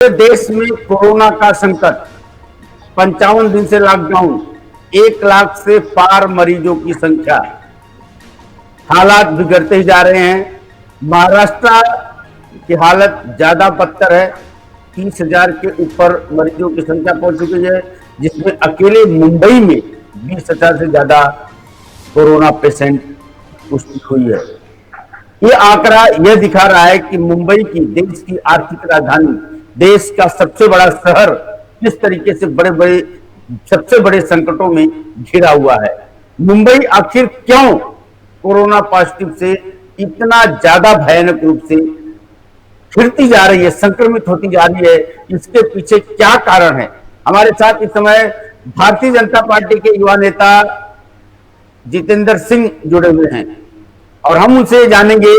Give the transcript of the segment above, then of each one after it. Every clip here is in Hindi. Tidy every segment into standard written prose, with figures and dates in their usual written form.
देश में कोरोना का संकट, 55 दिन से लॉकडाउन, 1 लाख से पार मरीजों की संख्या, हालात बिगड़ते ही जा रहे हैं। महाराष्ट्र की हालत ज्यादा बदतर है। 30,000 के ऊपर मरीजों की संख्या पहुंच चुकी है, जिसमें अकेले मुंबई में 20,000 से ज्यादा कोरोना पेशेंट पुष्टि हुई है। ये आंकड़ा यह दिखा रहा है कि मुंबई की, देश की आर्थिक राजधानी, देश का सबसे बड़ा शहर किस तरीके से सबसे बड़े संकटों में घिरा हुआ है। मुंबई आखिर क्यों कोरोना पॉजिटिव से इतना ज्यादा भयानक रूप से फिरती जा रही है, संक्रमित होती जा रही है, इसके पीछे क्या कारण है? हमारे साथ इस समय भारतीय जनता पार्टी के युवा नेता जितेंद्र सिंह जुड़े हुए हैं और हम उनसे जानेंगे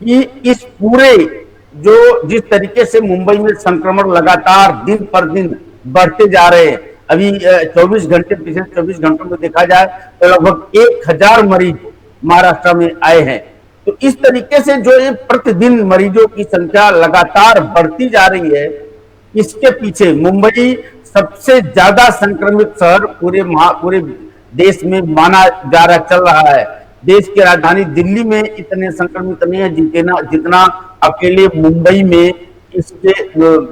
कि इस पूरे जिस तरीके से मुंबई में संक्रमण लगातार दिन पर दिन बढ़ते जा रहे हैं, अभी 24 घंटे, पिछले 24 घंटों में देखा जाए तो लगभग 1,000 मरीज महाराष्ट्र में आए हैं। तो इस तरीके से जो ये प्रतिदिन मरीजों की संख्या लगातार बढ़ती जा रही है, इसके पीछे मुंबई सबसे ज्यादा संक्रमित शहर पूरे देश में माना जा रहा, चल रहा है। देश की राजधानी दिल्ली में इतने संक्रमित नहीं है जितना अकेले मुंबई में, इसके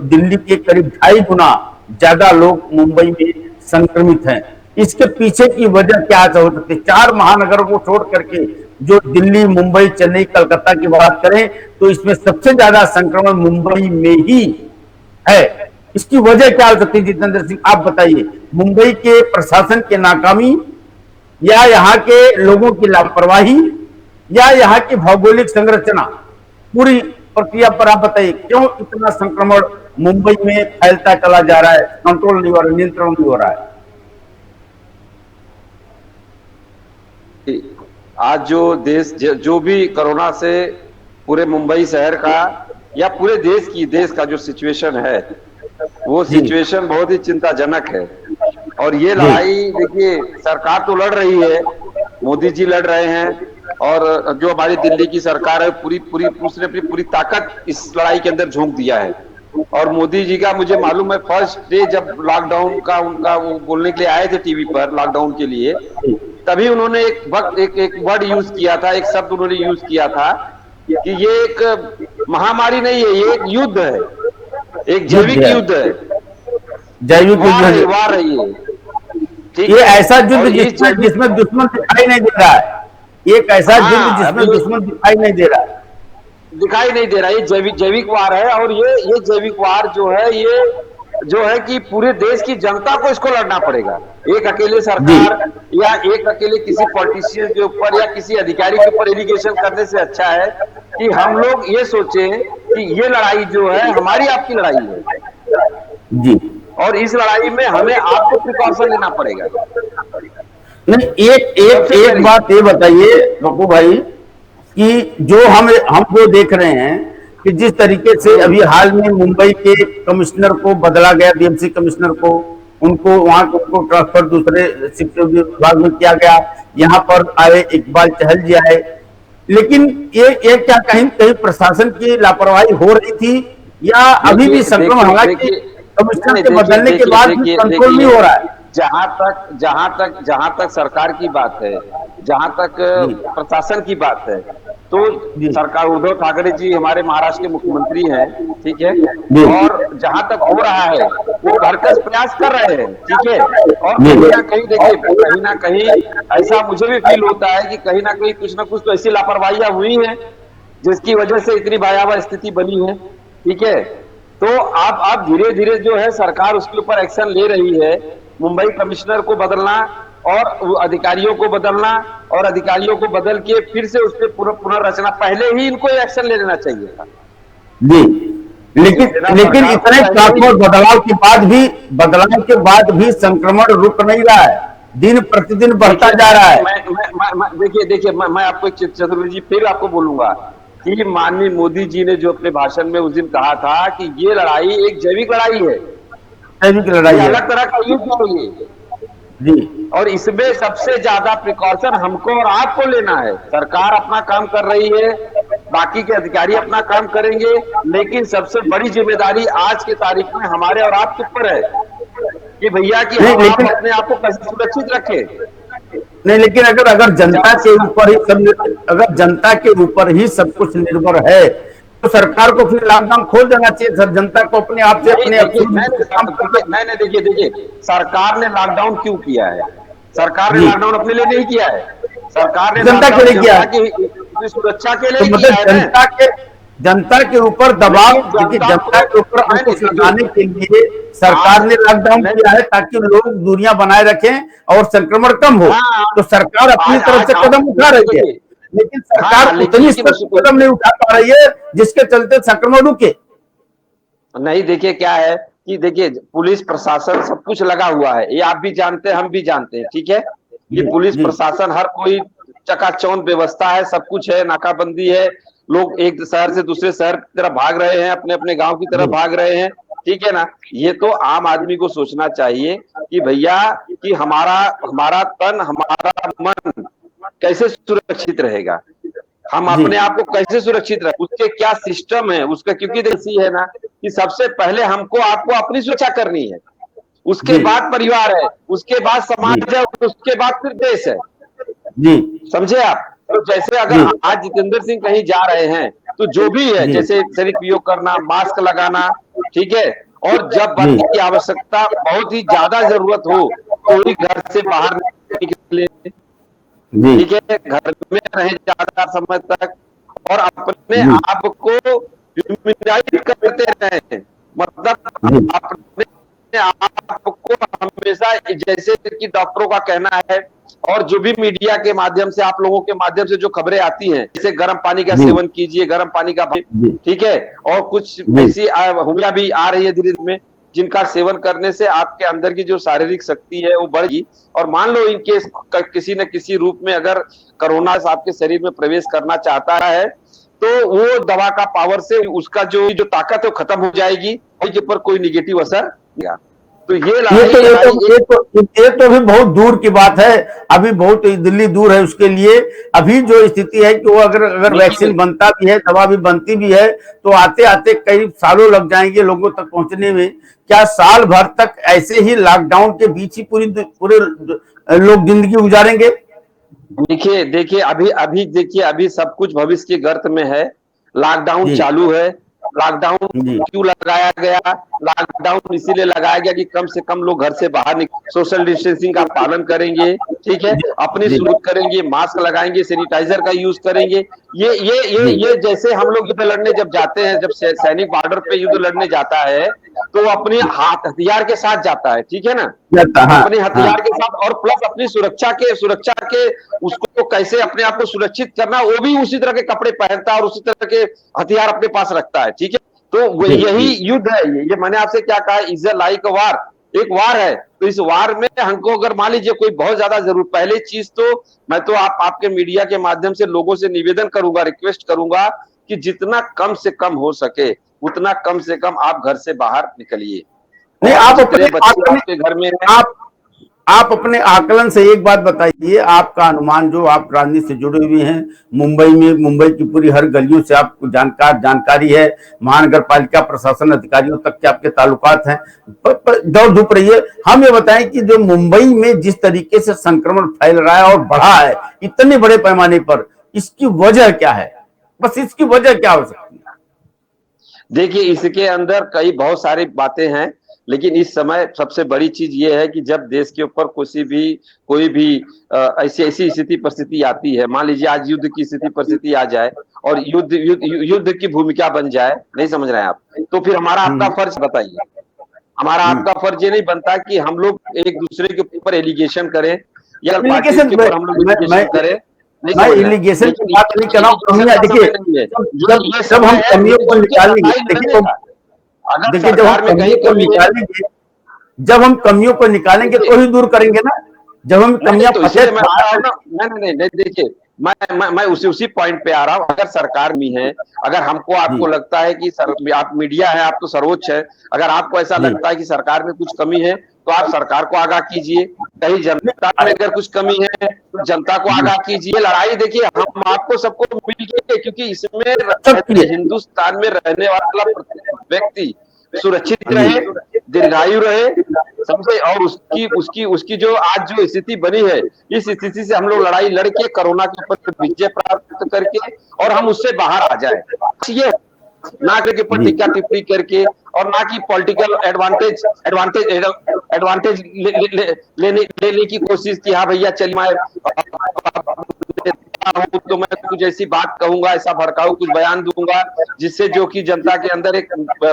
दिल्ली के करीब 2.5 गुना ज्यादा लोग मुंबई में संक्रमित हैं। इसके पीछे की वजह क्या हो सकती है? 4 महानगरों को छोड़ करके जो दिल्ली, मुंबई, चेन्नई, कलकत्ता की बात करें तो इसमें सबसे ज्यादा संक्रमण मुंबई में ही है। इसकी वजह क्या हो सकती है जितेंद्र सिंह, आप बताइए? मुंबई के प्रशासन की नाकामी, या यहाँ के लोगों की लापरवाही, या यहाँ की भौगोलिक संरचना? पूरी प्रक्रिया पर आप बताइए, क्यों इतना संक्रमण मुंबई में फैलता चला जा रहा है, कंट्रोल नहीं हो रहा, नियंत्रण नहीं हो रहा है? आज जो भी कोरोना से पूरे मुंबई शहर का या पूरे देश का जो सिचुएशन है, वो सिचुएशन बहुत ही चिंताजनक है। और ये लड़ाई देखिए, सरकार तो लड़ रही है, मोदी जी लड़ रहे हैं, और जो हमारी दिल्ली की सरकार है उसने अपनी पूरी ताकत इस लड़ाई के अंदर झोंक दिया है। और मोदी जी का मुझे मालूम है, फर्स्ट डे जब लॉकडाउन का उनका वो बोलने के लिए आए थे टीवी पर लॉकडाउन के लिए, तभी उन्होंने एक वर्ड यूज किया था, एक शब्द उन्होंने यूज किया था कि ये एक महामारी नहीं है, ये एक युद्ध है, एक जैविक युद्ध है, जैविक वार रही है। ये ऐसा युद्ध जिसमें दुश्मन दिखाई नहीं दे रहा है, एक ऐसा युद्ध जिसमें दुश्मन दिखाई नहीं दे रहा है, ये जैविक वार है। और ये जैविक वार जो है कि पूरे देश की जनता को इसको लड़ना पड़ेगा। एक अकेले सरकार या एक अकेले किसी पॉलिटिशियन के ऊपर या किसी अधिकारी के ऊपर एलिगेशन करने से अच्छा है कि हम लोग ये सोचें कि ये लड़ाई जो है हमारी आपकी लड़ाई है जी, और इस लड़ाई में हमें आपको प्रिकॉशन लेना पड़ेगा। नहीं, एक बात ये बताइए पप्पू भाई कि जो हम जो देख रहे हैं कि जिस तरीके से अभी हाल में मुंबई के कमिश्नर को बदला गया, बीएमसी कमिश्नर को, उनको ट्रांसफर दूसरे विभाग में किया गया, यहाँ पर आए इकबाल चहल जी आए, लेकिन ये क्या कहीं प्रशासन की लापरवाही हो रही थी, या अभी भी संक्रमण, हालांकि कमिश्नर के बदलने के बाद भी कंट्रोल नहीं हो रहा है? जहां तक सरकार की बात है, जहां तक प्रशासन की बात है, तो सरकार, उद्धव ठाकरे जी हमारे महाराष्ट्र के मुख्यमंत्री हैं, ठीक है, और जहां तक हो रहा है वो भरसक प्रयास कर रहे हैं, ठीक है। और कहीं ना कहीं ऐसा मुझे भी फील होता है कि कहीं ना कहीं कुछ ना कुछ तो ऐसी लापरवाहियां हुई हैं जिसकी वजह से इतनी भयावह स्थिति बनी है, ठीक है। तो आप धीरे धीरे जो है सरकार उसके ऊपर एक्शन ले रही है। मुंबई कमिश्नर को बदलना और अधिकारियों को बदलना और अधिकारियों को बदल के फिर से उस पर पुनर्रचना, पहले ही इनको एक्शन ले लेना चाहिए था जी। लेकिन इतने बदलाव के बाद भी संक्रमण रुक नहीं रहा है, दिन प्रतिदिन बढ़ता जा रहा है। देखिए मैं आपको चतुर्वेदी जी फिर आपको बोलूंगा कि माननीय मोदी जी ने जो अपने भाषण में उस दिन कहा था कि ये लड़ाई एक जैविक लड़ाई है, अलग तरह का युद्ध है जी, और इसमें सबसे ज्यादा प्रिकॉशन हमको और आपको लेना है। सरकार अपना काम कर रही है, बाकी के अधिकारी अपना काम करेंगे, लेकिन सबसे बड़ी जिम्मेदारी आज की तारीख में हमारे और आपके ऊपर है कि भैया कि नहीं हम आप लेकिन अपने आप को कैसे सुरक्षित रखें। नहीं लेकिन अगर अगर जनता के ऊपर ही सब, अगर जनता के ऊपर ही सब कुछ निर्भर है तो सरकार को फिर लॉकडाउन खोल देना चाहिए सर। जनता को अपने आप से नहीं अपने देखिए, काम करना चाहिए। नहीं देखिए देखिए, सरकार ने लॉकडाउन क्यों किया है? सरकार ने जी, लॉकडाउन अपने लिए नहीं किया है। सरकार ने जनता के लॉकडाउन लिए किया जनता है। की सुरक्षा के तो लिए किया मतलब है ना। जनता के ऊपर दबाव, लेकिन देखिए जनता जनता को के ऊपर नहीं अंकुश देखिए, लगाने के लिए सरकार आज ने लॉकडाउन किया नहीं, है ताकि लोग दूरियां बनाए रखें और संक्रमण कम हो। हाँ, तो सरकार अपनी आज तरफ आज से आज कदम उठा नहीं रही है, देखिए, लेकिन हाँ सरकार लेकिन उतनी लेकिन सख्त उसको कदम नहीं उठा पा रही है जिसके चलते संक्रमण रुके। नहीं, देखिए क्या है कि देखिए पुलिस प्रशासन सब कुछ लगा हुआ है, ये आप भी जानते हैं, हम भी जानते हैं, ठीक है कि जी पुलिस जी प्रशासन हर कोई चकाचौंध व्यवस्था है, सब कुछ है, नाकाबंदी है, लोग एक शहर से दूसरे शहर की तरफ भाग रहे हैं, अपने अपने गांव की तरफ जी भाग रहे हैं, ठीक है ना। ये तो आम आदमी को सोचना चाहिए कि भैया कि हमारा हमारा तन हमारा मन कैसे सुरक्षित रहेगा, हम जी अपने आप को कैसे सुरक्षित रखें, उसके क्या सिस्टम है उसका, क्योंकि ऐसी है ना कि सबसे पहले हमको आपको अपनी सुरक्षा करनी है, उसके जी बाद परिवार है, उसके बाद जी समाज है, उसके बाद फिर देश है। जी समझे आप? तो जैसे अगर जी आज जितेंद्र सिंह कहीं जा रहे हैं तो जो भी है, जी जैसे शरीर उपयोग करना, मास्क लगाना, ठीक है, और जब जी बाकी की आवश्यकता बहुत ही ज्यादा जरूरत हो तो ही घर से बाहर निकले, जी ठीक है, घर में रहे ज्यादा समय तक और अपने जी आप को इम्यूनाइज करते रहे, मतलब जी अपने आप को हमेशा, जैसे कि डॉक्टरों का कहना है और जो भी मीडिया के माध्यम से आप लोगों के माध्यम से जो खबरें आती हैं, जैसे गर्म पानी का जी सेवन कीजिए, गर्म पानी का, जी ठीक है, और कुछ जी ऐसी हुमिया भी आ रही है धीरे धीरे जिनका सेवन करने से आपके अंदर की जो शारीरिक शक्ति है वो बढ़ेगी, और मान लो इनके किसी न किसी रूप में अगर कोरोना आपके शरीर में प्रवेश करना चाहता है तो वो दवा का पावर से उसका जो जो ताकत है वो खत्म हो जाएगी, उसके ऊपर कोई निगेटिव असर नहीं आएगा। तो ये लड़ाई ये तो अभी बहुत दूर की बात है। अभी बहुत दिल्ली दूर है उसके लिए। अभी जो स्थिति है कि वो अगर अगर देखिए वैक्सीन बनता भी है, दवा भी बनती भी है, तो आते आते कई सालों लग जाएंगे लोगों तक पहुंचने में। क्या साल भर तक ऐसे ही लॉकडाउन के बीच ही पूरे लोग जिंदगी गुजारेंगे? देखिए देखिए अभी अभी देखिए अभी सब कुछ भविष्य के गर्त में है, लॉकडाउन जी चालू है। लॉकडाउन जी क्यों लगाया गया? लॉकडाउन इसीलिए लगाया गया कि कम से कम लोग घर से बाहर निकल, सोशल डिस्टेंसिंग का पालन करेंगे, ठीक है, जी अपनी जी सुरक्षा करेंगे, मास्क लगाएंगे, सैनिटाइजर का यूज करेंगे। जी ये जैसे हम लोग युद्ध लड़ने जब जाते हैं, जब सैनिक बॉर्डर पे युद्ध लड़ने जाता है तो वो अपने हाथ हथियार के साथ जाता है, ठीक है ना, जाता, हाँ अपने हाँ हथियार के साथ, और प्लस अपनी सुरक्षा के उसको कैसे अपने आप को सुरक्षित करना, वो भी उसी तरह के कपड़े पहनता है और उसी तरह के हथियार अपने पास रखता है, ठीक है। तो जी यही जी युद्ध है, ये मैंने आपसे क्या कहा, इज लाइक वार, एक वार है। तो इस वार में हमको अगर मान लीजिए कोई बहुत ज्यादा जरूर, पहले चीज तो मैं तो आपके मीडिया के माध्यम से लोगों से निवेदन करूंगा, रिक्वेस्ट करूंगा कि जितना कम से कम हो सके उतना कम से कम आप घर से बाहर निकलिए, नहीं, और आप जितने अपने बच्चे आकलन आपके घर में हैं, आप आप अपने आकलन से एक बात बताइए। आपका अनुमान, जो आप राजनीति से जुड़े हुए हैं, मुंबई में, मुंबई की पूरी हर गलियों से आपको जानकारी है, महानगर पालिका प्रशासन अधिकारियों तक के आपके ताल्लुकात हैं, दौड़ धूप रही है। हम ये बताएं कि जो मुंबई में जिस तरीके से संक्रमण फैल रहा है और बढ़ा है इतने बड़े पैमाने पर, इसकी वजह क्या है? बस इसकी वजह क्या हो सकती है? देखिए इसके अंदर कई बहुत सारी बातें हैं, लेकिन इस समय सबसे बड़ी चीज ये है कि जब देश के ऊपर कोई भी ऐसी ऐसी स्थिति परिस्थिति आती है, मान लीजिए आज युद्ध की स्थिति परिस्थिति आ जाए और युद्ध की भूमिका बन जाए, नहीं समझ रहे हैं आप, तो फिर हमारा आपका फर्ज बताइए, हमारा हम्म। आपका फर्ज ये नहीं बनता कि हम लोग एक दूसरे के ऊपर एलिगेशन करें या पार्टीज एलिगेशन, के ऊपर हम लोग एलिगेशन करें, नहीं मैं समझ रहे हैं। एलिगेशन की लेकिन बात नहीं कर रहा हूँ, एलिगेशन कमियां का देखिए। समय नहीं है, ये जब हम समय है कमियों को मिलजुल के निकालेंगे, लड़ाई देखिए लड़ने का। अगर देखिए जब हम सरकार में कहीं कमियों को कमी है, निकालेंगे, जब हम कमियों को निकालेंगे देखिए तो ही दूर करेंगे ना। जब हम नहीं नहीं, कमियां तो फंसे इसीलिए मैं आ रहा हूँ ना, नहीं नहीं नहीं नहीं, देखिए मैं उसी पॉइंट पे आ रहा हूँ। अगर सरकार में है, अगर हमको आपको जी लगता है कि आप मीडिया है, आप तो सर्वोच्च है, अगर आपको ऐसा जी लगता है कि सरकार में कुछ कमी है तो आप सरकार को आगाह कीजिए, कहीं जनता में अगर कुछ कमी है तो जनता को आगाह कीजिए। लड़ाई देखिए हम आपको सबको मिलकर, क्योंकि इसमें हिंदुस्तान में रहने वाला प्रत्येक व्यक्ति सुरक्षित रहे, दीर्घायु रहे, समझे, और उसकी उसकी उसकी जो आज जो स्थिति बनी है, इस स्थिति से हम लोग लड़ाई लड़के कोरोना के ऊपर विजय प्राप्त करके और हम उससे बाहर आ जाए। ये ना के ऊपर टीका टिप्पणी करके और ना कि पॉलिटिकल एडवांटेज लेने की कोशिश की। हाँ भैया चलिए मैं तो मैं कुछ ऐसी बात कहूंगा, ऐसा भड़काऊ कुछ बयान दूंगा जिससे जो कि जनता के अंदर एक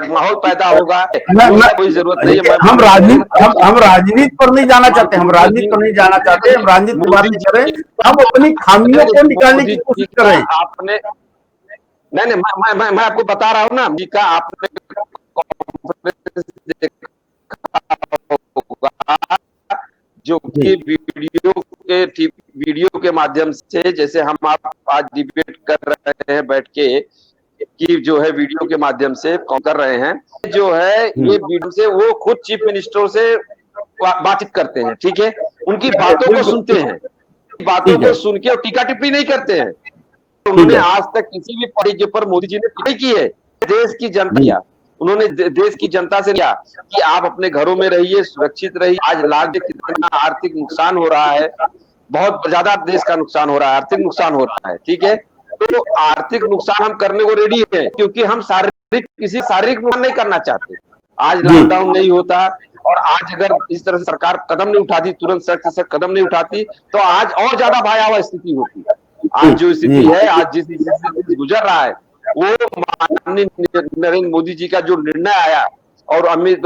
माहौल पैदा होगा। कोई जरूरत नहीं है। हम राजनीति पर नहीं जाना चाहते, हम राजनीति पर नहीं जाना चाहते, हम राजनीति की बात नहीं कर रहे, हम अपनी खामियों को निकालने की कोशिश कर रहे हैं। आपने नहीं मैं आपको बता रहा हूँ ना जी का आपने जो कि वीडियो के माध्यम से, जैसे हम आप आज डिबेट कर रहे हैं बैठ के, कि जो है वीडियो के माध्यम से कर रहे हैं, जो है ये वीडियो से वो खुद चीफ मिनिस्टर से बातचीत करते हैं, ठीक है, उनकी बातों को सुनते हैं, बातों को सुन के और टीका टिप्पणी नहीं करते हैं। उन्होंने आज तक किसी भी पार्टी के ऊपर मोदी जी ने टिप्पणी की है? देश की जनता, उन्होंने देश की जनता से किया कि आप अपने घरों में रहिए, सुरक्षित रहिए। आज लाख कितना आर्थिक नुकसान हो रहा है, बहुत ज्यादा देश का नुकसान हो रहा है, आर्थिक नुकसान हो रहा है, ठीक है। तो आर्थिक नुकसान हम करने को रेडी है, क्योंकि हम शारीरिक नुकसान नहीं करना चाहते। आज लॉकडाउन नहीं होता और आज अगर इस तरह से सरकार कदम नहीं उठाती, तुरंत सख्त से कदम नहीं उठाती, तो आज और ज्यादा भयावह स्थिति होती। आज जो स्थिति है, आज जिस स्थिति से गुजर रहा है, वो माननीय नरेंद्र मोदी जी का जो निर्णय आया और अमित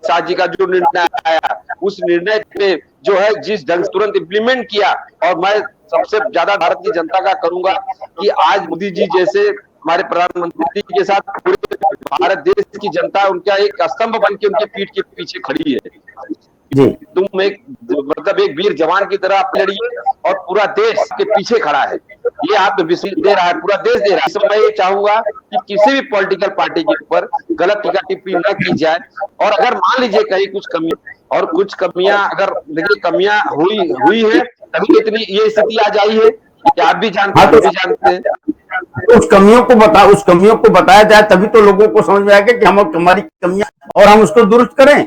शाह जी का जो निर्णय आया, उस निर्णय पे जो है जिस ढंग से तुरंत इम्प्लीमेंट किया, और मैं सबसे ज्यादा भारत की जनता का करूंगा कि आज मोदी जी जैसे हमारे प्रधानमंत्री के साथ पूरे भारत देश की जनता उनका एक स्तंभ बन के उनके पीठ के पीछे खड़ी है। तुम एक मतलब एक वीर जवान की तरह आप लड़िए और पूरा देश के पीछे खड़ा है, ये आप दे रहा है, पूरा देश दे रहा है। इसमें मैं ये चाहूंगा कि किसी भी पॉलिटिकल पार्टी के ऊपर गलत टीका टिप्पणी न की जाए, और अगर मान लीजिए कहीं कुछ कमी और कुछ कमियां, अगर देखिए कमियां हुई है तभी इतनी ये स्थिति आ जाई है, कि आप भी जानते हैं, भी जानते हैं। तो उस कमियों को बताया जाए, तभी तो लोगों को समझ में आएगा कि हम हमारी कमियां और हम उसको दुरुस्त करें।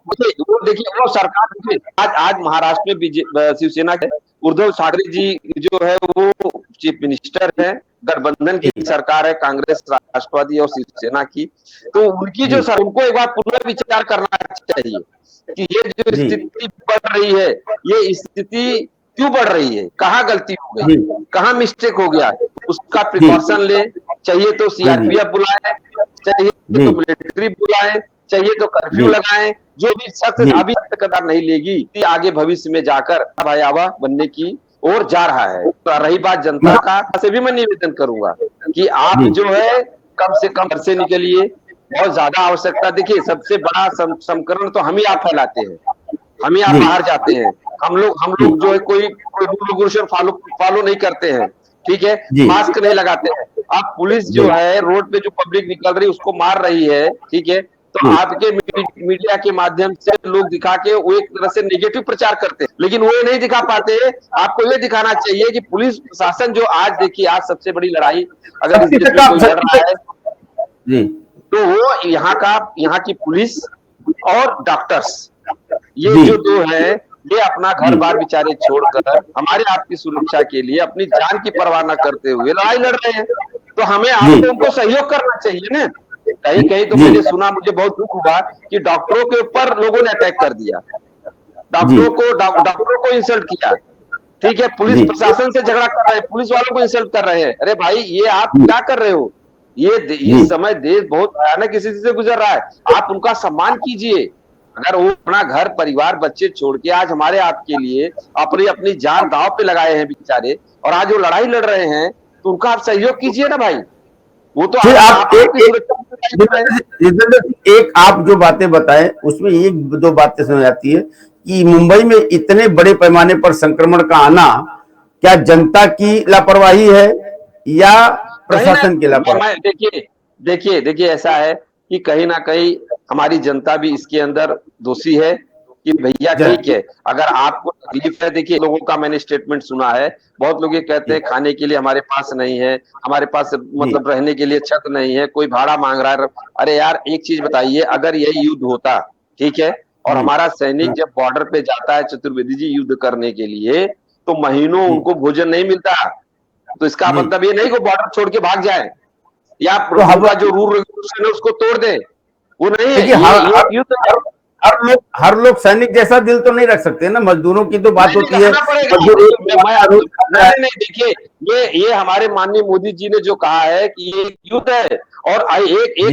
देखिए वो सरकार, आज महाराष्ट्र में शिवसेना के उद्धव ठाकरे जी जो है वो चीफ मिनिस्टर है, गठबंधन की सरकार है, कांग्रेस, राष्ट्रवादी और शिवसेना की। तो उनकी जो उनको एक बार पुनर्विचार करना चाहिए कि ये जो स्थिति बढ़ रही है, ये स्थिति क्यों बढ़ रही है, कहाँ गलती हो गई, कहाँ मिस्टेक हो गया, उसका प्रिकॉशन ले। चाहिए तो सीआरपीएफ बुलाए, चाहिए तो मिलिट्री बुलाए, चाहिए तो कर्फ्यू लगाएं, जो भी सख्त अभी तक कदम नहीं लेगी, आगे भविष्य में जाकर भयावह बनने की ओर जा रहा है। तो रही बात जनता का, से भी मैं निवेदन करूंगा कि आप जो है कम से कम घर से निकलिए, बहुत ज्यादा आवश्यकता। देखिए सबसे बड़ा संक्रमण तो हम ही आप फैलाते हैं, हम ही आप बाहर जाते हैं, हम लोग जो है कोई रूल रेगुलेशन फॉलो नहीं करते हैं, ठीक है, मास्क नहीं लगाते हैं। अब पुलिस जो है रोड पे जो पब्लिक निकल रही है उसको मार रही है, ठीक है, तो आपके मीडिया के माध्यम से लोग दिखा के वो एक तरह से नेगेटिव प्रचार करते हैं, लेकिन वो नहीं दिखा पाते। आपको ये दिखाना चाहिए कि पुलिस प्रशासन जो आज देखिए, आज सबसे बड़ी लड़ाई अगर इस देश में कोई लड़ रहा है तो वो यहाँ की पुलिस और डॉक्टर्स, ये जो दो है, ये अपना घर बार बेचारे छोड़कर हमारे आपकी सुरक्षा के लिए अपनी जान की परवाह न करते हुए लड़ाई लड़ रहे हैं। तो हमें आपको उनको सहयोग करना चाहिए ना। कहीं तो मैंने सुना, मुझे बहुत दुख हुआ कि डॉक्टरों के ऊपर लोगों ने अटैक कर दिया, डॉक्टरों को इंसल्ट किया, ठीक है, पुलिस प्रशासन से झगड़ा कर रहे हैं, पुलिस वालों को इंसल्ट कर रहे हैं। अरे भाई ये आप क्या कर रहे हो? ये समय देश बहुत भयानक स्थिति से गुजर रहा है, आप उनका सम्मान कीजिए। अगर वो अपना घर परिवार बच्चे छोड़ के आज हमारे आपके लिए अपनी जान दांव पे लगाए हैं बेचारे, और आज वो लड़ाई लड़ रहे हैं, तो उनका आप सहयोग कीजिए ना भाई। वो तो आप एक आप जो बातें बताएं उसमें एक दो बातें समझ आती है कि मुंबई में इतने बड़े पैमाने पर संक्रमण का आना क्या जनता की लापरवाही है या प्रशासन की लापरवाही? देखिए ऐसा है कि कहीं ना कहीं हमारी जनता भी इसके अंदर दोषी है कि भैया ठीक है, अगर आपको तकलीफ है, देखिए लोगों का मैंने स्टेटमेंट सुना है, बहुत लोग ये कहते हैं खाने के लिए हमारे पास नहीं है, हमारे पास मतलब रहने के लिए छत नहीं है, कोई भाड़ा मांग रहा है। अरे यार एक चीज बताइए, अगर यही युद्ध होता, ठीक है, और हमारा सैनिक जब बॉर्डर पे जाता है चतुर्वेदी जी युद्ध करने के लिए, तो महीनों उनको भोजन नहीं मिलता, तो इसका मतलब ये नहीं कि बॉर्डर छोड़ के भाग जाए या उनका जो रूल रेगुलेशन है उसको तोड़ दे, वो नहीं है। ये युद्ध हर लोग सैनिक जैसा दिल तो नहीं रख सकते ना, मजदूरों की तो बात होती है। नहीं देखिए, ये हमारे माननीय मोदी जी ने जो कहा है कि ये युद्ध है और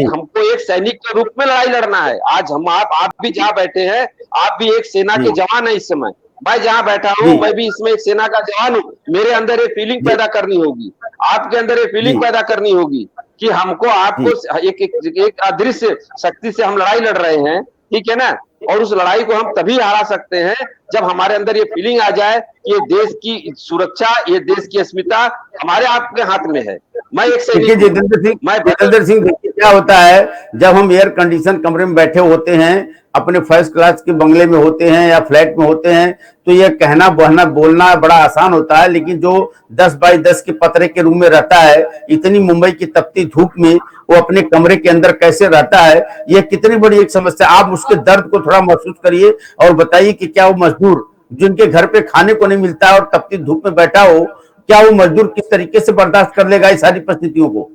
हमको एक सैनिक के रूप में लड़ाई लड़ना है। आज आप भी जहाँ बैठे हैं, आप भी एक सेना के जवान है इस समय, मैं जहाँ बैठा हूँ मैं भी इसमें एक सेना का जवान हूँ। मेरे अंदर ये फीलिंग पैदा करनी होगी, आपके अंदर ये फीलिंग पैदा करनी होगी कि हमको आपको एक अदृश्य शक्ति से हम लड़ाई लड़ रहे हैं, ठीक है ना, और उस लड़ाई को हम तभी हरा सकते हैं जब हमारे अंदर ये फीलिंग आ जाए कि ये देश की सुरक्षा, ये देश की अस्मिता हमारे आपके हाथ में है। मैं एक देखिए जितेंद्र सिंह देखिए क्या होता है, जब हम एयर कंडीशन कमरे में बैठे होते हैं, अपने फर्स्ट क्लास के बंगले में होते हैं या फ्लैट में होते हैं, तो ये कहना बहना बोलना बड़ा आसान होता है, लेकिन जो 10 बाई 10 के पतरे के रूम में रहता है, इतनी मुंबई की तपती धूप में वो अपने कमरे के अंदर कैसे रहता है, यह कितनी बड़ी एक समस्या। आप उसके दर्द को थोड़ा महसूस करिए और बताइए कि क्या वो मजदूर जिनके घर पे खाने को नहीं मिलता है और तपती धूप में बैठा हो, क्या वो मजदूर किस तरीके से बर्दाश्त कर लेगा इस सारी परिस्थितियों को।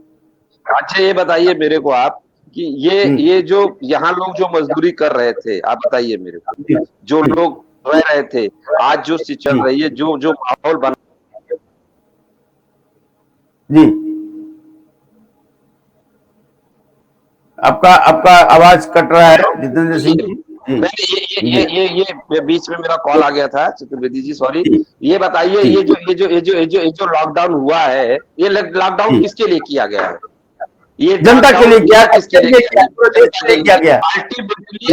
अच्छा ये बताइए मेरे को आप कि ये जो यहाँ लोग जो मजदूरी कर रहे थे, आप बताइए मेरे को, जो लोग रह रहे थे, आज जो चल रही है, जो माहौल बना जी, आपका आवाज कट रहा है जितेंद्र सिंह जी। ये बीच में मेरा कॉल आ गया था चतुर्वेदी जी, सॉरी। ये बताइए, ये जो लॉकडाउन हुआ है, ये लॉकडाउन किसके लिए किया गया है? ये जनता के लिए किया, किसके लिए किया गया?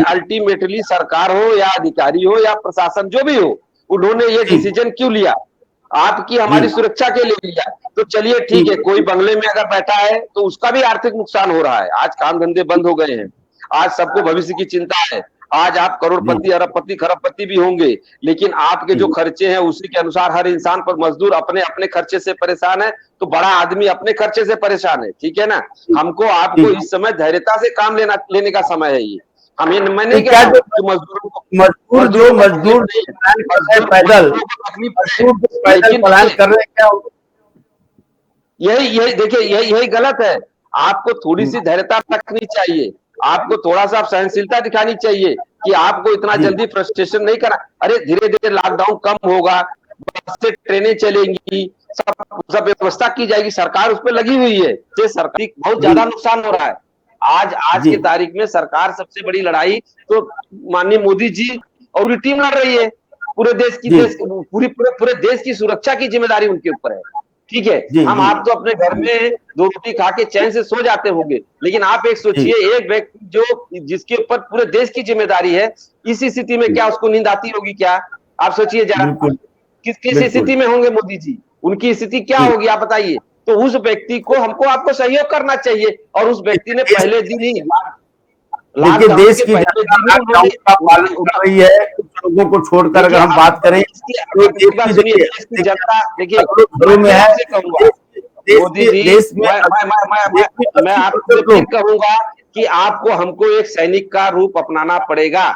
अल्टीमेटली सरकार हो या अधिकारी हो या प्रशासन जो भी हो, उन्होंने ये डिसीजन क्यों लिया? आपकी हमारी सुरक्षा के लिए लिया। तो चलिए ठीक है, कोई बंगले में अगर बैठा है तो उसका भी आर्थिक नुकसान हो रहा है, आज काम धंधे बंद हो गए हैं, आज सबको भविष्य की चिंता है, आज आप करोड़पति अरबपति खरबपति भी होंगे, लेकिन आपके जो खर्चे हैं उसी के अनुसार हर इंसान पर मजदूर अपने अपने खर्चे से परेशान है, तो बड़ा आदमी अपने खर्चे से परेशान है, ठीक है ना। हमको आपको इस समय धैर्यता से काम लेने का समय है। ये हमें मैं नहीं कह रहा हूं मजदूर पैदल कर रहे हैं क्या, यही देखिए, यही गलत है। आपको थोड़ी सी धैर्यता रखनी चाहिए, आपको थोड़ा सा सहनशीलता दिखानी चाहिए कि आपको इतना जल्दी फ्रस्ट्रेशन नहीं करना। अरे धीरे धीरे लॉकडाउन कम होगा, बस से ट्रेनें चलेंगी, सब व्यवस्था की जाएगी, सरकार उस पर लगी हुई है। सरकार बहुत ज्यादा नुकसान हो रहा है। आज की तारीख में सरकार सबसे बड़ी लड़ाई तो माननीय मोदी जी और उनकी टीम लड़ रही है। पूरे देश की पूरे देश की सुरक्षा की जिम्मेदारी उनके ऊपर है, ठीक है। आप तो अपने घर में 2 रोटी खा के चैन से सो जाते होंगे, लेकिन आप एक सोचिए, एक व्यक्ति जो जिसके ऊपर पूरे देश की जिम्मेदारी है, इस स्थिति में क्या उसको नींद आती होगी? क्या आप सोचिए जरा, किस स्थिति में होंगे मोदी जी, उनकी स्थिति क्या होगी आप बताइए। तो उस व्यक्ति को हमको आपको सहयोग करना चाहिए, और उस व्यक्ति ने पहले दिन ही देखिए देश की लॉकडाउन का पालन कर रही है, कुछ लोगों को छोड़कर अगर हम बात करें तो जनता देखिए घरों में है। मोदी जी, मैं आपसे फिर कहूंगा कि आपको हमको एक सैनिक का रूप अपनाना पड़ेगा।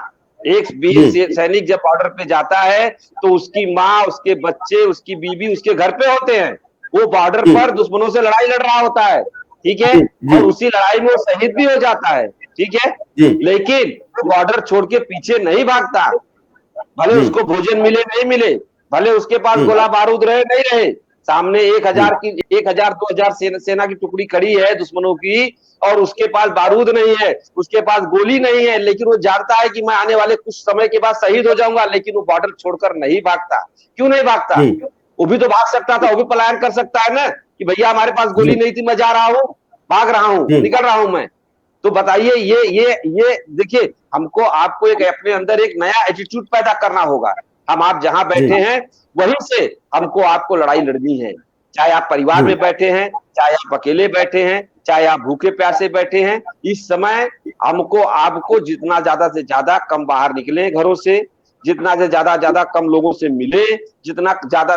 एक वीर सैनिक जब बॉर्डर पे जाता है तो उसकी माँ, उसके बच्चे, उसकी बीवी उसके घर पे होते हैं, वो बॉर्डर पर दुश्मनों से लड़ाई लड़ रहा होता है, ठीक है, और उसी लड़ाई में वो शहीद भी हो जाता है, ठीक है, लेकिन वो बॉर्डर छोड़ के पीछे नहीं भागता। भले उसको भोजन मिले नहीं मिले, भले उसके पास गोला बारूद रहे नहीं रहे, सामने 1000-2000 सेना की टुकड़ी खड़ी है दुश्मनों की, और उसके पास बारूद नहीं है, उसके पास गोली नहीं है, लेकिन वो जानता है कि मैं आने वाले कुछ समय के बाद शहीद हो जाऊंगा, लेकिन वो बॉर्डर छोड़कर नहीं भागता। क्यों नहीं भागता? वो भी तो भाग सकता था, वो भी पलायन कर सकता है ना, कि भैया हमारे पास गोली नहीं थी, मैं जा रहा हूँ, भाग रहा हूँ, निकल रहा हूं मैं। तो बताइए, ये देखिए, हमको आपको एक अपने अंदर एक नया एटीट्यूड पैदा करना होगा। आप जहां बैठे हैं वहीं से हमको आपको लड़ाई लड़नी है। चाहे आप परिवार में बैठे हैं, चाहे आप अकेले बैठे हैं, चाहे आप भूखे प्यासे बैठे हैं, इस समय हमको आपको जितना ज्यादा से ज्यादा कम बाहर निकले घरों से, जितना से ज्यादा कम लोगों से मिले, जितना ज्यादा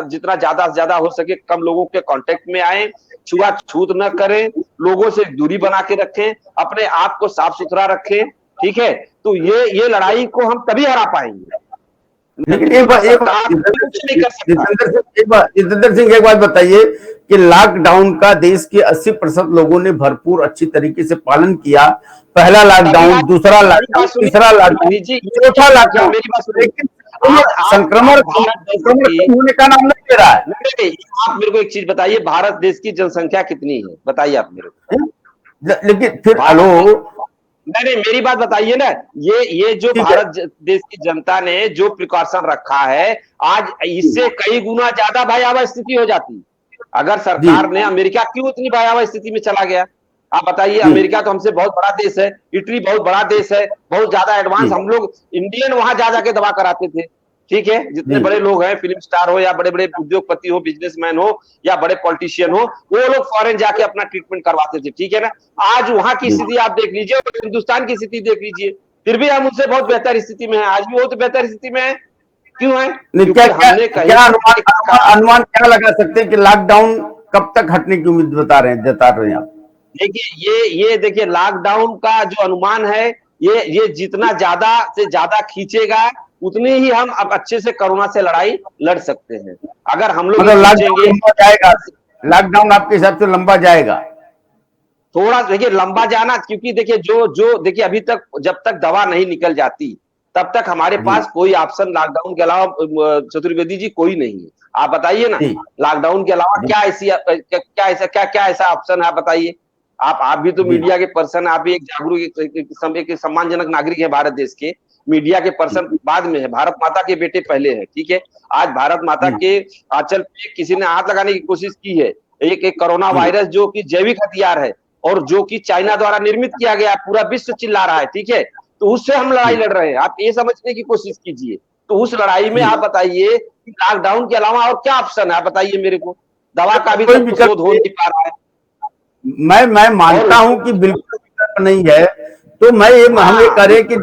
से ज्यादा हो सके कम लोगों के कांटेक्ट में आए, छुआछूत न करें, लोगों से दूरी बना के रखें, अपने आप को साफ सुथरा रखें, ठीक है। तो ये लड़ाई को हम तभी हरा पाएंगे। लेकिन एक बात जितेंद्र सिंह एक बात बताइए कि लॉकडाउन का देश के 80% लोगों ने भरपूर अच्छी तरीके से पालन किया। पहला लॉकडाउन, दूसरा लॉकडाउन, तीसरा लॉकडाउन, चौथा लॉकडाउन, लेकिन संक्रमण होने का नाम नहीं ले रहा है। आप मेरे को एक चीज बताइए, भारत देश की जनसंख्या कितनी है, बताइए आप मेरे को। लेकिन फिर हेलो, नहीं, मेरी बात बताइए ना। ये जो भारत देश की जनता ने जो प्रिकॉशन रखा है, आज इससे कई गुना ज्यादा भयावह स्थिति हो जाती अगर सरकार ने। अमेरिका क्यों इतनी भयावह स्थिति में चला गया, आप बताइए। अमेरिका तो हमसे बहुत बड़ा देश है, इटली बहुत बड़ा देश है, बहुत ज्यादा एडवांस। हम लोग इंडियन वहां जा जाके दवा कराते थे, ठीक है। जितने बड़े लोग हैं, फिल्म स्टार हो या बड़े बड़े उद्योगपति हो, बिजनेसमैन हो या बड़े पॉलिटिशियन हो, वो लोग फॉरेन जाके अपना ट्रीटमेंट करवाते थे, ठीक है ना। आज वहां की स्थिति आप देख लीजिए और हिंदुस्तान की स्थिति देख लीजिए, फिर भी हम उनसे बहुत बेहतर स्थिति में है। आज भी बहुत बेहतर स्थिति में है, क्यों है? क्या अनुमान क्या लगा सकते हैं कि लॉकडाउन कब तक हटने की उम्मीद जता रहे हैं आप? देखिए ये देखिए, लॉकडाउन का जो अनुमान है, ये जितना ज्यादा से ज्यादा खींचेगा उतनी ही हम अब अच्छे से कोरोना से लड़ाई लड़ सकते हैं। अगर हम लोग लॉकडाउन आपके हिसाब से लंबा जाएगा? थोड़ा देखिए लंबा जाना, क्योंकि देखिए जो देखिए अभी तक जब तक दवा नहीं निकल जाती तब तक हमारे पास कोई ऑप्शन लॉकडाउन के अलावा, चतुर्वेदी जी, कोई नहीं है। आप बताइए ना, लॉकडाउन के अलावा क्या ऐसा ऑप्शन है, आप बताइए। आप भी तो मीडिया के पर्सन, आप भी एक जागरूक, एक सम्मानजनक नागरिक है भारत देश के। मीडिया के पर्सन बाद में है, भारत माता के बेटे पहले है, ठीक है। आज भारत माता के आंचल पे किसी ने हाथ लगाने की कोशिश की है। एक कोरोना वायरस जो कि जैविक हथियार है और जो कि चाइना द्वारा निर्मित किया गया, पूरा विश्व चिल्ला रहा है, ठीक है। तो उससे हम लड़ाई लड़ रहे हैं, आप ये समझने की कोशिश कीजिए। तो उस लड़ाई में आप बताइए कि लॉकडाउन के अलावा और क्या ऑप्शन है, आप बताइए मेरे को। दवा का भी तक शोध हो नहीं पा रहा है। मैं मानता हूं कि बिल्कुल विकल्प नहीं है। तो हम ये करें कि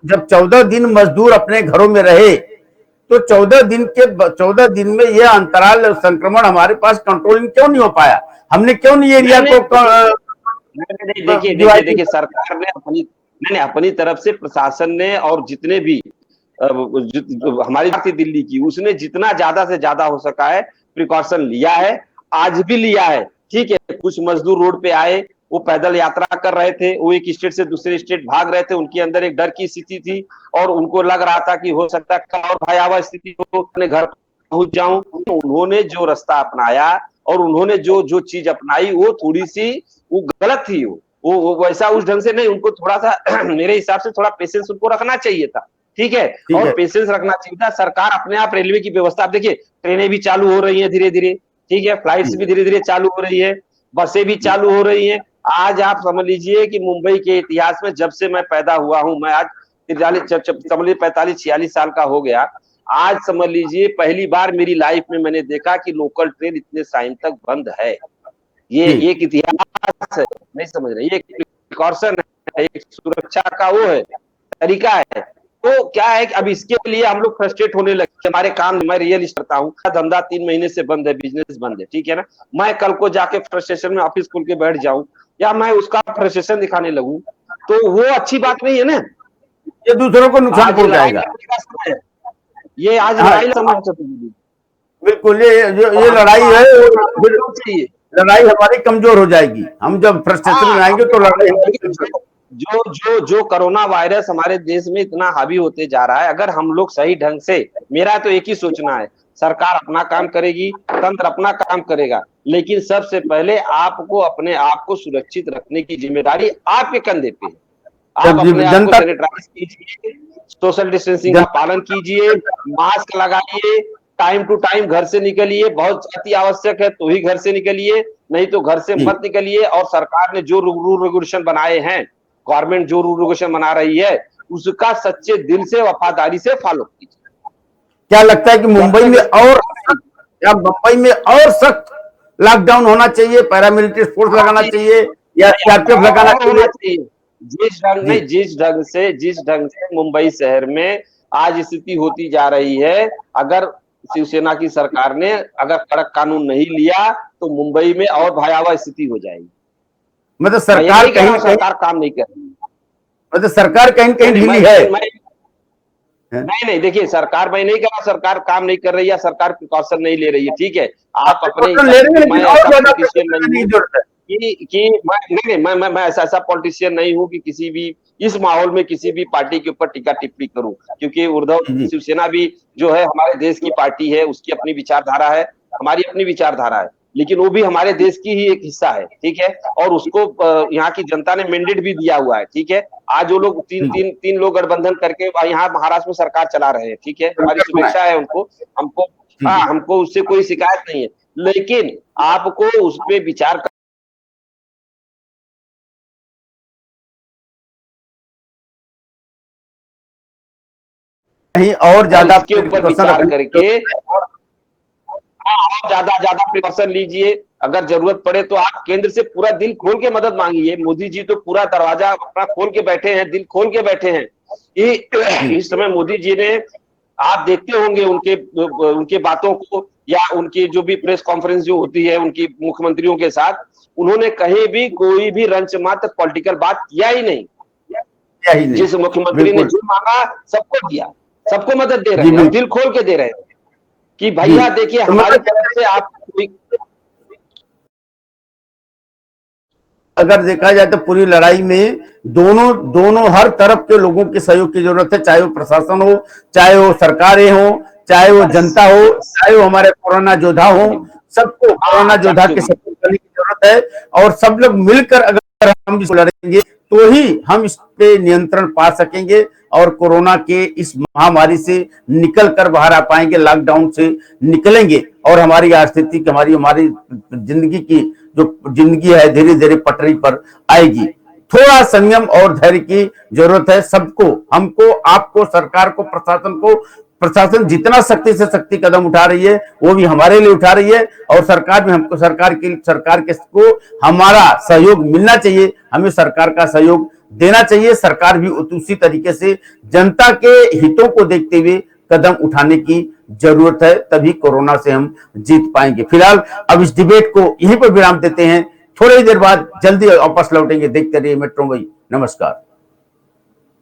जब 14 दिन मजदूर अपने घरों में रहे, तो 14 दिन में यह अंतराल संक्रमण हमारे पास कंट्रोलिंग क्यों नहीं हो पाया? हमने क्यों नहीं एरिया को देखिए सरकार ने अपनी तरफ से, प्रशासन ने, और जितने भी हमारी दिल्ली की, उसने जितना ज्यादा से ज्यादा हो सका है प्रिकॉशन लिया है, आज भी लिया है, ठीक है। कुछ मजदूर रोड पे आए, वो पैदल यात्रा कर रहे थे, वो एक स्टेट से दूसरे स्टेट भाग रहे थे, उनके अंदर एक डर की स्थिति थी और उनको लग रहा था कि हो सकता है और भयावह स्थिति हो, अपने घर पहुंच जाऊं। उन्होंने जो रास्ता अपनाया और उन्होंने जो चीज अपनाई, वो थोड़ी सी वो गलत थी। वो वैसा उस ढंग से नहीं, उनको थोड़ा सा मेरे हिसाब से थोड़ा पेशेंस उनको रखना चाहिए था, ठीक है। और पेशेंस रखना चाहिए था। सरकार अपने आप रेलवे की व्यवस्था, आप देखिए, ट्रेनें भी चालू हो रही है धीरे धीरे, ठीक है, फ्लाइट्स भी धीरे धीरे चालू हो रही है, बसें भी चालू हो रही है। आज आप समझ लीजिए कि मुंबई के इतिहास में, जब से मैं पैदा हुआ हूं, मैं आज 45-46 साल का हो गया, आज समझ लीजिए पहली बार मेरी लाइफ में मैंने देखा कि लोकल ट्रेन इतने टाइम तक बंद है। ये एक इतिहास है, नहीं समझ रहे, ये एक प्रिकॉशन है, एक सुरक्षा का वो है, तरीका है। तो क्या है कि अब इसके लिए हम लोग फ्रस्ट्रेट होने लगे। हमारे काम, मैं रियलिस्ट करता हूँ, धंधा 3 महीने से बंद है, बिजनेस बंद है, ठीक है ना। मैं कल को जाके फ्रस्ट्रेशन में ऑफिस खोल के बैठ जाऊं या मैं उसका फ्रस्ट्रेशन दिखाने लगूं, तो वो अच्छी बात नहीं है ना। ये दूसरों को नुकसान पहुंचाएगा। ये आज लड़ाई समझ, बिल्कुल, ये लड़ाई है, लड़ाई हमारी कमजोर हो जाएगी। हम जब फ्रस्ट्रेशन में आएंगे तो लड़ाई, जो कोरोना वायरस हमारे देश में इतना हावी होते जा रहा है, अगर हम लोग सही ढंग से, मेरा तो एक ही सोचना है, सरकार अपना काम करेगी, तंत्र अपना काम करेगा, लेकिन सबसे पहले आपको अपने आप को सुरक्षित रखने की जिम्मेदारी आपके कंधे पे है। आप अपने आप को सैनिटाइज कीजिए, सोशल डिस्टेंसिंग का पालन कीजिए, मास्क लगाइए, टाइम टू टाइम घर से निकलिए, बहुत अति आवश्यक है तो ही घर से निकलिए, नहीं तो घर से मत निकलिए। और सरकार ने जो रूल रेगुलेशन बनाए हैं, गवर्नमेंट जो रूल रेगुलेशन बना रही है, उसका सच्चे दिल से, वफादारी से फॉलो कीजिए। क्या लगता है कि मुंबई में और सख्त लॉकडाउन होना चाहिए, पैरामिलिट्री फोर्स लगाना चाहिए या सीआरपीएफ लगाना चाहिए? जिस ढंग से मुंबई शहर में आज स्थिति होती जा रही है, अगर शिवसेना की सरकार ने अगर कड़क कानून नहीं लिया तो मुंबई में और भयावह स्थिति हो जाएगी। मतलब सरकार कहीं सरकार काम नहीं कर रही, मतलब सरकार कहीं कहीं ढीली है। नहीं देखिए, सरकार मैं नहीं कह रहा सरकार काम नहीं कर रही है, सरकार प्रिकॉशन नहीं ले रही है, ठीक है। आप अपने मैं ऐसा पॉलिटिशियन नहीं हूं कि किसी भी इस माहौल में किसी भी पार्टी के ऊपर टीका टिप्पणी करूं, क्योंकि उद्धव शिवसेना भी जो है हमारे देश की पार्टी है, उसकी अपनी विचारधारा है, हमारी अपनी विचारधारा है, लेकिन वो भी हमारे देश की ही एक हिस्सा है, ठीक है। और उसको यहाँ की जनता ने मैंडेट भी दिया हुआ है, ठीक है। आज वो लोग तीन लोग गठबंधन करके यहाँ महाराष्ट्र में सरकार चला रहे हैं, ठीक है। हमारी शुभेच्छा है उनको, हमको उससे कोई शिकायत नहीं है, लेकिन आपको उस पर विचार कहीं और ज्यादा के ऊपर विचार करके और ज्यादा प्रिकॉशन लीजिए। अगर जरूरत पड़े तो आप केंद्र से पूरा दिल खोल के मदद मांगिए। मोदी जी तो पूरा दरवाजा अपना खोल के बैठे हैं, दिल खोल के बैठे हैं। इस समय मोदी जी ने, आप देखते होंगे उनके बातों को या उनकी जो भी प्रेस कॉन्फ्रेंस जो होती है उनकी मुख्यमंत्रियों के साथ, उन्होंने कहीं भी कोई भी रंच मात्र पॉलिटिकल बात किया ही नहीं। जिस मुख्यमंत्री ने जो मांगा सबको दिया, सबको मदद दे रहे हैं, दिल खोल के दे रहे हैं कि भैया देखिए हमारी तरफ से आप। अगर देखा जाए तो पूरी लड़ाई में दोनों हर तरफ के लोगों के सहयोग की जरूरत है, चाहे वो प्रशासन हो, चाहे वो सरकारें हो, चाहे वो जनता हो, चाहे वो हमारे कोरोना योद्धा हो। सबको कोरोना योद्धा के सपोर्ट करने की जरूरत है और सब लोग मिलकर अगर हम इसको लड़ेंगे तो ही हम इस पे नियंत्रण पा सकेंगे और कोरोना के इस महामारी से निकल कर बाहर आ पाएंगे, लॉकडाउन से निकलेंगे और हमारी स्थिति हमारी जिंदगी की जो जिंदगी है धीरे धीरे पटरी पर आएगी। थोड़ा संयम और धैर्य की जरूरत है सबको, हमको, आपको, सरकार को, प्रशासन को। प्रशासन जितना सख्ती से सख्ती कदम उठा रही है वो भी हमारे लिए उठा रही है और सरकार भी हमको सरकार के को हमारा सहयोग मिलना चाहिए, हमें सरकार का सहयोग देना चाहिए। सरकार भी उसी तरीके से जनता के हितों को देखते हुए कदम उठाने की जरूरत है, तभी कोरोना से हम जीत पाएंगे। फिलहाल अब इस डिबेट को यहीं पर विराम देते हैं, थोड़ी देर बाद जल्दी वापस लौटेंगे। देखते रहिए मेट्रो वही। नमस्कार।